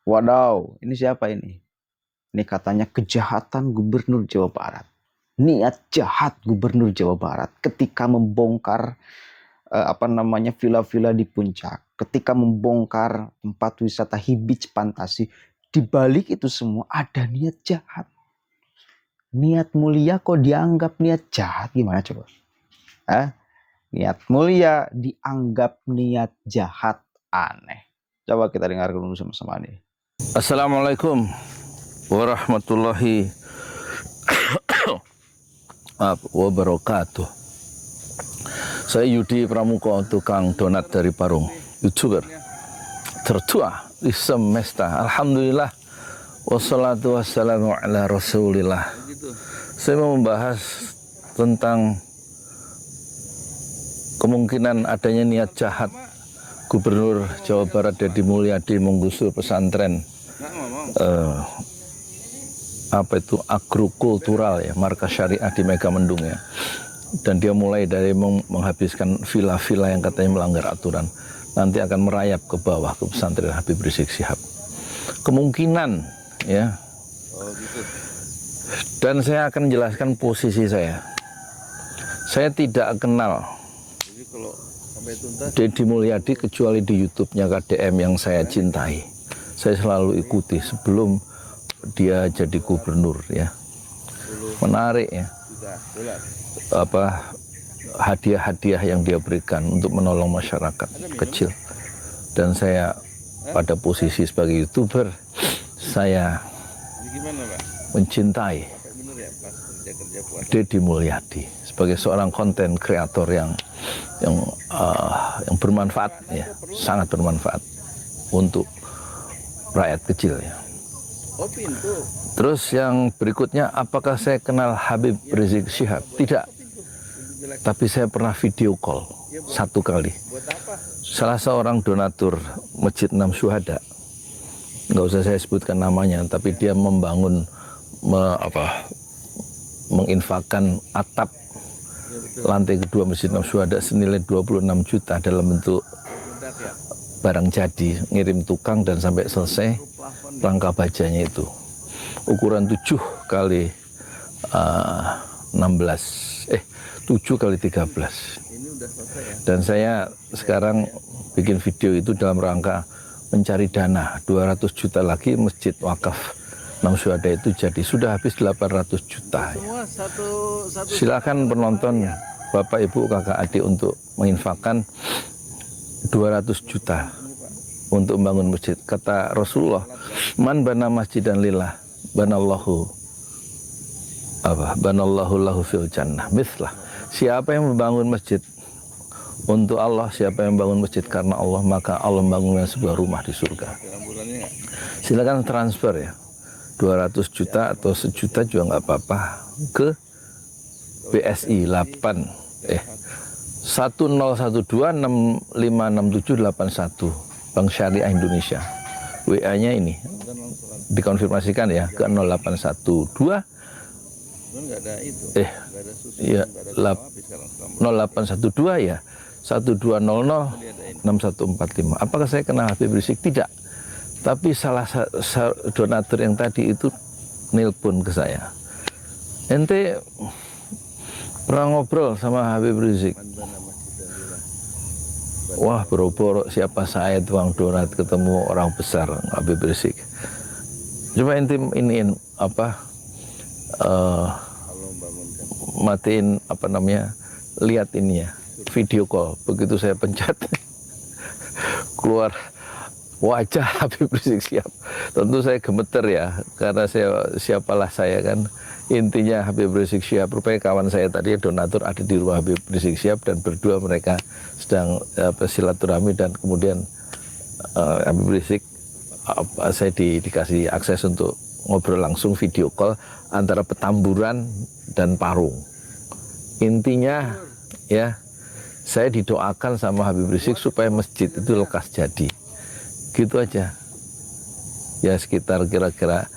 Wadaw, ini siapa ini? Ini katanya kejahatan Gubernur Jawa Barat. Niat jahat Gubernur Jawa Barat ketika membongkar villa-villa di puncak, ketika membongkar tempat wisata Hibich Pantasi. Di balik itu semua ada niat jahat. Niat mulia kok dianggap niat jahat, gimana coba? Niat mulia dianggap niat jahat, aneh. Coba kita dengar dulu sama-sama nih. Assalamualaikum warahmatullahi wabarakatuh. Saya Yudi Pramuko, tukang donat dari Parung, YouTuber tertua di semesta. Alhamdulillah, wassalatu wassalamu ala rasulillah. Saya mau membahas tentang kemungkinan adanya niat jahat Gubernur Jawa Barat Deddy Mulyadi menggusur pesantren agrokultural ya, markas syariah di Megamendung ya. Dan dia mulai dari menghabiskan villa-villa yang katanya melanggar aturan, nanti akan merayap ke bawah ke pesantren Habib Rizik Syihab. Kemungkinan ya. Dan saya akan jelaskan posisi saya. Saya tidak kenal Deddy Mulyadi kecuali di YouTube-nya KDM yang saya cintai. Saya selalu ikuti sebelum dia jadi gubernur ya. Menarik ya. Hadiah-hadiah yang dia berikan untuk menolong masyarakat kecil. Dan saya pada posisi sebagai YouTuber, saya mencintai Deddy Mulyadi sebagai seorang konten kreator yang bermanfaat ya, sangat bermanfaat untuk rakyat kecil ya. Terus yang berikutnya, apakah saya kenal Habib Rizik Syihab? Tidak. Tapi saya pernah video call satu kali. Salah seorang donatur Masjid 6 Syuhada, nggak usah saya sebutkan namanya, tapi dia menginfakkan atap lantai kedua Masjid 6 Syuhada senilai 26 juta dalam bentuk barang jadi, ngirim tukang dan sampai selesai rangka bajanya itu ukuran 7 kali 7 kali 13. Dan saya sekarang bikin video itu dalam rangka mencari dana 200 juta lagi masjid wakaf 6 Syuhada itu jadi, sudah habis 800 juta ya. Silakan penonton Bapak Ibu kakak adik untuk menginfakkan 200 juta untuk membangun masjid. Kata Rasulullah, man bana masjidan lillah banallahu lahu fil jannah mithlah. Siapa yang membangun masjid untuk Allah, siapa yang membangun masjid karena Allah, maka Allah membangunnya sebuah rumah di surga. Silakan transfer ya, 200 juta atau 1 juta juga nggak apa-apa ke BSI 1012656781 Bank Syariah Indonesia. WA-nya ini dikonfirmasikan ya ke 0812 0812 ya 1200 6145. Apakah saya kenal Habib Rizik? Tidak. Tapi salah donatur yang tadi itu nelpon ke saya. Ente pernah ngobrol sama Habib Rizik? Wah, boro-boro siapa saya tukang donat ketemu orang besar Habib Rizik. Coba ente iniin matiin lihat ini ya, video call. Begitu saya pencet keluar wajah Habib Rizik Syihab. Tentu saya gemeter ya, karena siapalah saya kan. Intinya Habib Rizik Syihab, rupanya kawan saya tadi donatur ada di rumah Habib Rizik Syihab, dan berdua mereka sedang silaturahmi, dan kemudian Habib Rizik saya dikasih akses untuk ngobrol langsung video call antara Petamburan dan Parung. Intinya ya, saya didoakan sama Habib Rizik supaya masjid itu lekas jadi. Gitu aja. Ya sekitar kira-kira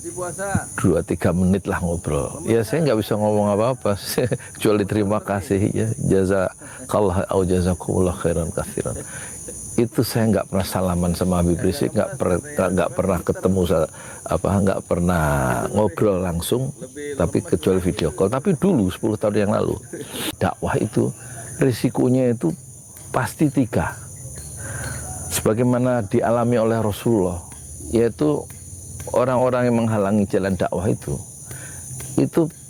2-3 menit lah ngobrol. Ya saya nggak bisa ngomong apa-apa, kecuali terima kasih ya, jazakallah au jazakumullah khairan katsiran. itu saya nggak pernah salaman sama Habib Rizik, nggak pernah ketemu, nggak pernah ngobrol langsung, tapi kecuali video call. Tapi dulu 10 tahun yang lalu, dakwah itu risikonya itu pasti 3, sebagaimana dialami oleh Rasulullah, yaitu orang-orang yang menghalangi jalan dakwah itu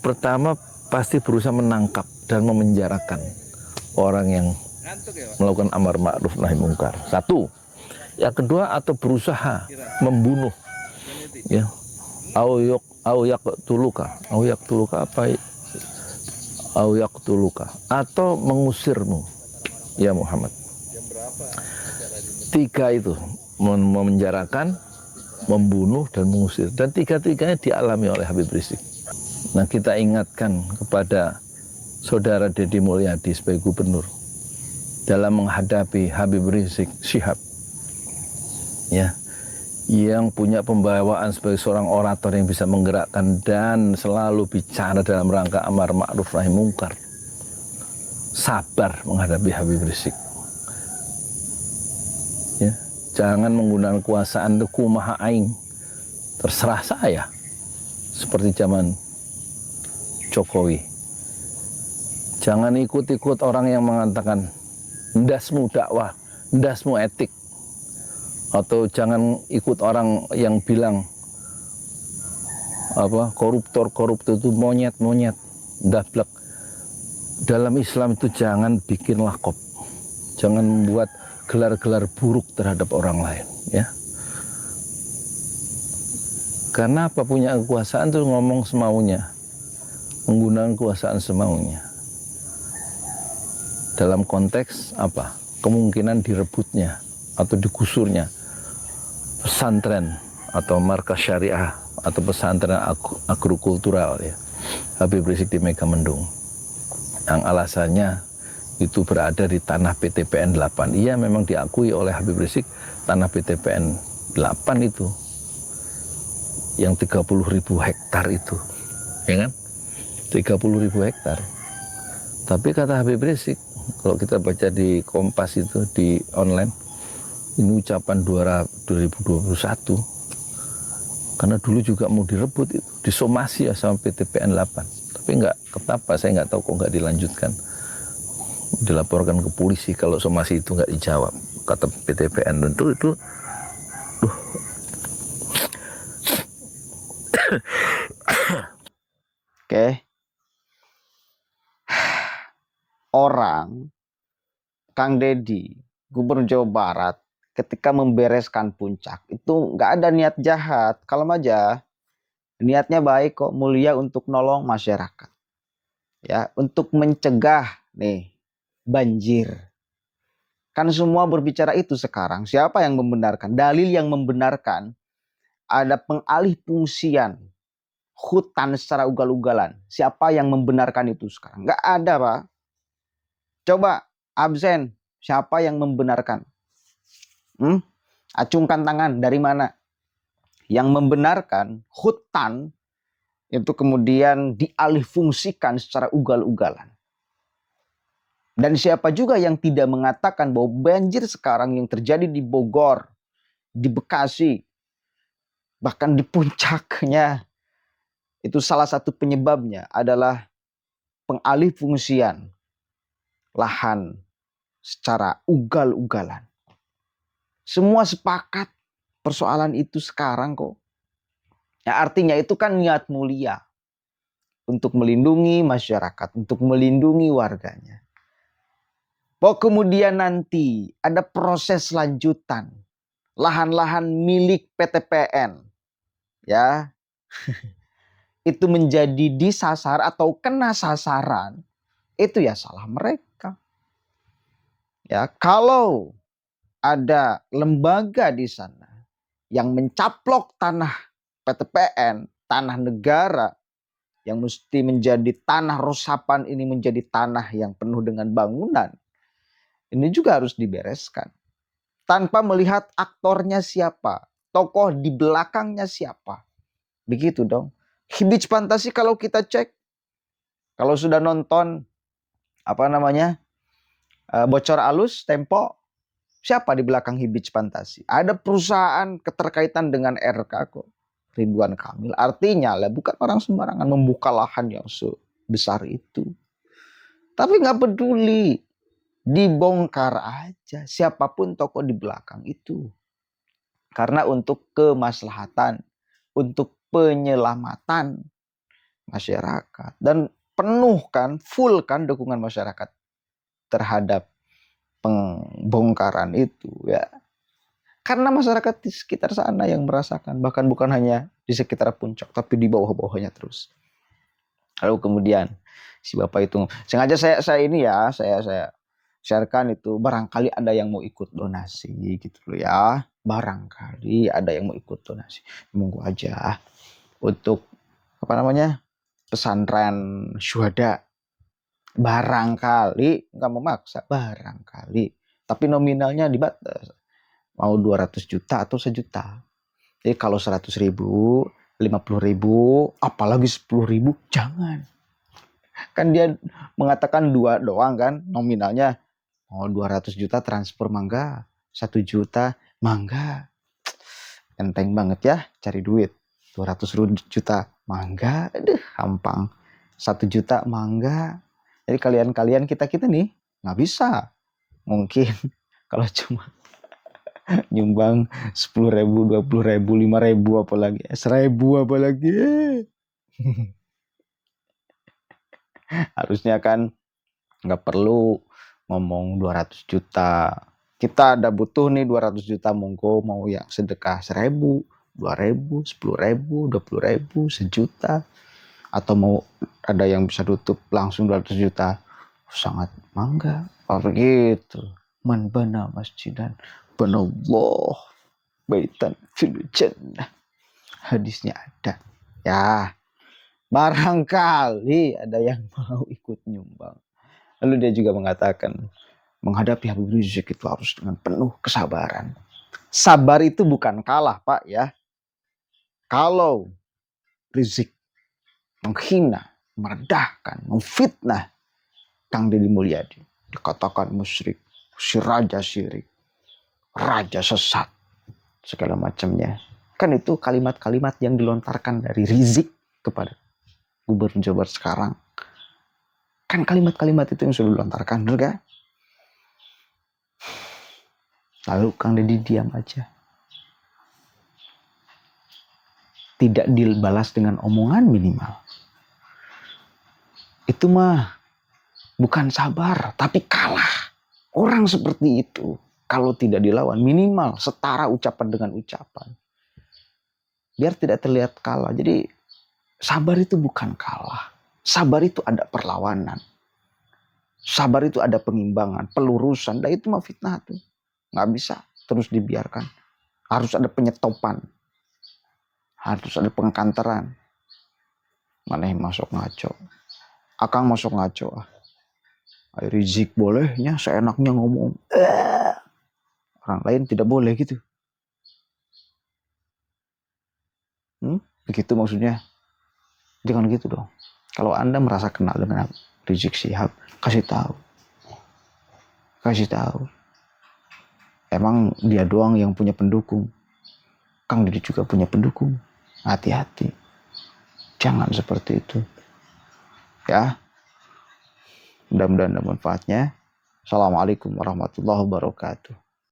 pertama pasti berusaha menangkap dan memenjarakan orang yang melakukan amar ma'ruf nahi mungkar. 1. Yang kedua, atau berusaha membunuh, ya. Atau mengusirmu, ya Muhammad. 3 itu, memenjarakan, membunuh, dan mengusir. Dan 3-tiganya dialami oleh Habib Rizik. Nah, kita ingatkan kepada saudara Deddy Mulyadi sebagai gubernur dalam menghadapi Habib Rizik Syihab, ya, yang punya pembawaan sebagai seorang orator yang bisa menggerakkan dan selalu bicara dalam rangka amar ma'ruf nahi mungkar. Sabar menghadapi Habib Rizik, ya. Jangan menggunakan kekuasaan itu kumaha aing, terserah saya, seperti zaman Jokowi. Jangan ikut-ikut orang yang mengatakan ndasmu dakwah, ndasmu etik. Atau jangan ikut orang yang bilang koruptor itu monyet, ndablek. Dalam Islam itu jangan bikin lakop. Jangan membuat gelar-gelar buruk terhadap orang lain, ya. Karena apa, punya kekuasaan itu ngomong semaunya, menggunakan kekuasaan semaunya. Dalam konteks apa? Kemungkinan direbutnya atau digusurnya pesantren atau markas syariah atau pesantren agrokultural, ya, Habib Rizik di Megamendung, yang alasannya itu berada di tanah PTPN 8. Iya, memang diakui oleh Habib Rizik tanah PTPN 8 itu yang 30.000 hektar itu, ya kan? 30.000 hektar. Tapi kata Habib Rizik, kalau kita baca di Kompas itu di online, ini ucapan 2021, karena dulu juga mau direbut itu, disomasi ya sama PTPN 8, tapi nggak, kenapa saya nggak tahu kok nggak dilanjutkan, dilaporkan ke polisi kalau somasi itu nggak dijawab, kata PTPN. Tentu itu Oke. Orang Kang Deddy, Gubernur Jawa Barat, ketika membereskan Puncak itu nggak ada niat jahat, kalem aja. Niatnya baik kok, mulia untuk nolong masyarakat, ya, untuk mencegah nih banjir. Kan semua berbicara itu sekarang. Siapa yang membenarkan? Dalil yang membenarkan ada pengalih fungsian hutan secara ugal-ugalan. Siapa yang membenarkan itu sekarang? Nggak ada, Pak. Coba absen. Siapa yang membenarkan? Acungkan tangan. Dari mana? Yang membenarkan hutan itu kemudian dialihfungsikan secara ugal-ugalan. Dan siapa juga yang tidak mengatakan bahwa banjir sekarang yang terjadi di Bogor, di Bekasi, bahkan di puncaknya, itu salah satu penyebabnya adalah pengalihfungsian lahan secara ugal-ugalan. Semua sepakat persoalan itu sekarang kok. Ya, artinya itu kan niat mulia untuk melindungi masyarakat, untuk melindungi warganya. Bahwa kemudian nanti ada proses lanjutan, lahan-lahan milik PTPN, ya, itu menjadi disasar atau kena sasaran, itu ya salah mereka. Ya, kalau ada lembaga di sana yang mencaplok tanah PTPN, tanah negara, yang mesti menjadi tanah resapan ini menjadi tanah yang penuh dengan bangunan, ini juga harus dibereskan. Tanpa melihat aktornya siapa, tokoh di belakangnya siapa. Begitu dong. Hibij Fantasi kalau kita cek, kalau sudah nonton bocor alus Tempo, Siapa di belakang Hibich Fantasi? Ada perusahaan keterkaitan dengan RK kok. Ridwan Kamil. Artinya lah bukan orang sembarangan membuka lahan yang sebesar itu. Tapi nggak peduli. Dibongkar aja. Siapapun tokoh di belakang itu. Karena untuk kemaslahatan. Untuk penyelamatan masyarakat. Dan penuh kan, full kan dukungan masyarakat terhadap pembongkaran itu ya. Karena masyarakat di sekitar sana yang merasakan, bahkan bukan hanya di sekitar puncak, tapi di bawah-bawahnya terus. Lalu kemudian si bapak itu sengaja saya ini ya, saya sharekan itu, barangkali ada yang mau ikut donasi gitu loh ya. Barangkali ada yang mau ikut donasi. Monggo aja untuk apa namanya? Pesantren Syuhada. Barangkali, nggak memaksa, barangkali. Tapi nominalnya dibatas. Mau 200 juta atau 1 juta. Jadi kalau 100 ribu, 50 ribu, apalagi 10 ribu, jangan. Kan dia mengatakan 2 doang kan nominalnya. Mau 200 juta transfer mangga. 1 juta mangga. Enteng banget ya cari duit. 200 juta mangga, aduh gampang. 1 juta mangga. Jadi kalian kita nih nggak bisa. Mungkin kalau cuma nyumbang 10 ribu, 20 ribu, 5 ribu apalagi. 1.000 apalagi. Harusnya kan nggak perlu ngomong 200 juta. Kita ada butuh nih 200 juta, monggo mau yang sedekah 1.000, 2.000, 10.000, 20.000, 1 juta. Atau mau ada yang bisa tutup langsung 200 juta. Sangat mangga. Oh begitu. Man bana masjidan banallah baitan fil jannah. Hadisnya ada. Ya, barangkali ada yang mau ikut nyumbang. Lalu dia juga mengatakan, menghadapi Habib Rizik itu harus dengan penuh kesabaran. Sabar itu bukan kalah, Pak ya. Kalau Rizik menghina, merendahkan, memfitnah Kang Deddy Mulyadi, dikatakan musyrik, si raja syirik, raja sesat, segala macamnya. Kan itu kalimat-kalimat yang dilontarkan dari Rizik kepada Gubernur Jawa Barat sekarang. Kan kalimat-kalimat itu yang sudah dilontarkan, benar gak? Lalu Kang Deddy diam aja. Tidak dibalas dengan omongan minimal. Itu mah bukan sabar, tapi kalah. Orang seperti itu, kalau tidak dilawan, minimal setara ucapan dengan ucapan. Biar tidak terlihat kalah. Jadi sabar itu bukan kalah. Sabar itu ada perlawanan. Sabar itu ada pengimbangan, pelurusan. Dan itu mah fitnah tuh. Nggak bisa terus dibiarkan. Harus ada penyetopan. Harus ada pengkanteran. Mana yang masuk ngaco. Akang masuk ngaco. Rizik bolehnya seenaknya ngomong. Orang lain tidak boleh gitu. Begitu maksudnya. Jangan gitu dong. Kalau Anda merasa kenal dengan Rizik Syihab, kasih tahu. Kasih tahu. Emang dia doang yang punya pendukung. Kang Deddy juga punya pendukung. Hati-hati. Jangan seperti itu. Ya. Mudah-mudahan ada manfaatnya. Assalamualaikum warahmatullahi wabarakatuh.